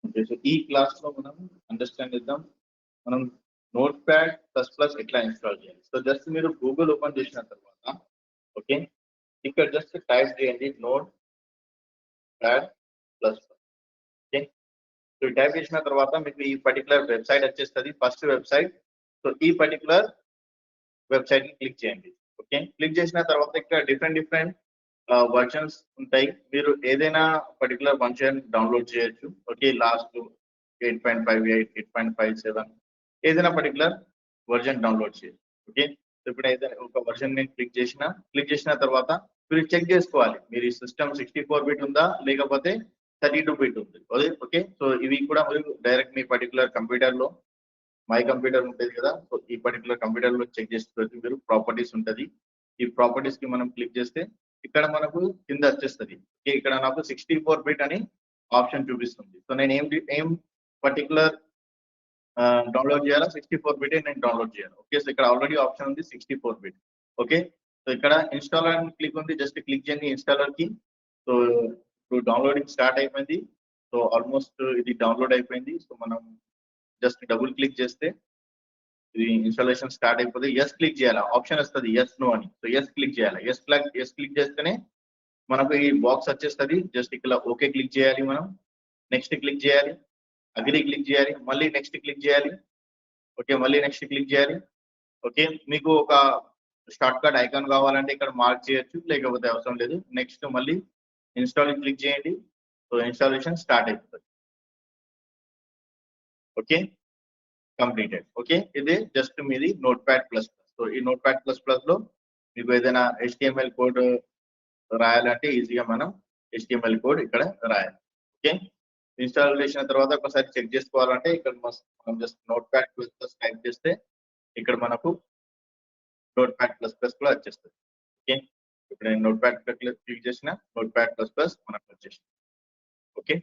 Okay, so ఈ class లో మనం అండర్స్టాండ్ చేద్దాం మనం నోట్ ప్యాడ్ ప్లస్ ప్లస్ ఎట్లా ఇన్స్టాల్ చేయాలి. సో జస్ట్ మీరు గూగుల్ ఓపెన్ చేసిన తర్వాత ఓకే, ఇక్కడ జస్ట్ టైప్ చేయండి note pad plus plus. Okay, so type చేసిన తర్వాత మీకు ఈ పర్టికులర్ వెబ్సైట్ వచ్చేస్తుంది, ఫస్ట్ వెబ్సైట్. సో ఈ పర్టికులర్ వెబ్సైట్ ని క్లిక్ చేయండి. ఓకే, క్లిక్ చేసిన తర్వాత ఇక్కడ డిఫరెంట్ వర్షన్స్ ఉంటాయి. మీరు ఏదైనా పర్టికులర్ వర్షన్ డౌన్లోడ్ చేయొచ్చు. ఓకే, లాస్ట్ 8.58 8.57 ఏదైనా పర్టికులర్ వర్షన్ డౌన్లోడ్ చేయొచ్చు. ఓకే, ఇప్పుడు ఏదైనా ఒక వర్షన్ నేను క్లిక్ చేసిన తర్వాత మీరు చెక్ చేసుకోవాలి మీరు ఈ సిస్టమ్ 64 బిట్ ఉందా లేకపోతే 32 బిట్ ఉంది. ఓకే, సో ఇవి కూడా మీరు డైరెక్ట్ మీ పర్టికులర్ కంప్యూటర్ లో మై కంప్యూటర్ ఉంటుంది కదా, సో ఈ పర్టికులర్ కంప్యూటర్ లో చెక్ చేసుకోవచ్చు. మీరు ప్రాపర్టీస్ ఉంటుంది, ఈ ప్రాపర్టీస్ కి మనం క్లిక్ చేస్తే ఇక్కడ మనకు కింద వచ్చేస్తుంది. ఓకే, ఇక్కడ నాకు 64 బిట్ అని ఆప్షన్ చూపిస్తుంది. సో నేను ఏం పర్టికులర్ డౌన్లోడ్ చేయాలా, 64 బిట్ నేను డౌన్లోడ్ చేయాలి. ఓకే, సో ఇక్కడ ఆల్రెడీ ఆప్షన్ ఉంది 64 బిట్. ఓకే, సో ఇక్కడ ఇన్స్టాలర్ అని క్లిక్ ఉంది, జస్ట్ క్లిక్ చేయండి ఇన్స్టాలర్ కి. సో ఇప్పుడు డౌన్లోడింగ్ స్టార్ట్ అయిపోయింది. సో ఆల్మోస్ట్ ఇది డౌన్లోడ్ అయిపోయింది. సో మనం జస్ట్ డబుల్ క్లిక్ చేస్తే ఇది ఇన్స్టాలేషన్ స్టార్ట్ అయిపోతే ఎస్ క్లిక్ చేయాలి, ఆప్షన్ వస్తుంది ఎస్ నో అని. సో ఎస్ క్లిక్ చేయాలి, ఎస్ క్లిక్ చేస్తేనే మనకు ఈ బాక్స్ వచ్చేస్తుంది. జస్ట్ ఇక్కడ ఓకే క్లిక్ చేయాలి, మనం నెక్స్ట్ క్లిక్ చేయాలి, అగ్రి క్లిక్ చేయాలి, మళ్ళీ నెక్స్ట్ క్లిక్ చేయాలి. ఓకే, మళ్ళీ నెక్స్ట్ క్లిక్ చేయాలి. ఓకే, మీకు ఒక షార్ట్ కట్ ఐకాన్ కావాలంటే ఇక్కడ మార్క్ చేయొచ్చు, లేకపోతే అవసరం లేదు. నెక్స్ట్ మళ్ళీ ఇన్స్టాల్ క్లిక్ చేయండి. సో ఇన్స్టాలేషన్ స్టార్ట్ అయిపోతుంది. Okay, completed. ఓకే, ఇది జస్ట్ మీది note pad plus plus. So ఈ నోట్ ప్యాడ్ ప్లస్ ప్లస్ లో మీకు ఏదైనా HTML కోడ్ రాయాలంటే ఈజీగా మనం HTML కోడ్ ఇక్కడ రాయాలి. ఓకే, ఇన్స్టాల్ చేసిన తర్వాత ఒకసారి చెక్ చేసుకోవాలంటే ఇక్కడ మనం just note pad plus plus type చేస్తే ఇక్కడ మనకు నోట్ ప్యాడ్ ప్లస్ ప్లస్ కూడా వచ్చేస్తుంది. ఓకే, ఇప్పుడు నేను నోట్ ప్యాడ్ క్లిక్ చేసిన నోట్ ప్యాడ్ ప్లస్ ప్లస్ మనకు వచ్చేసింది. ఓకే.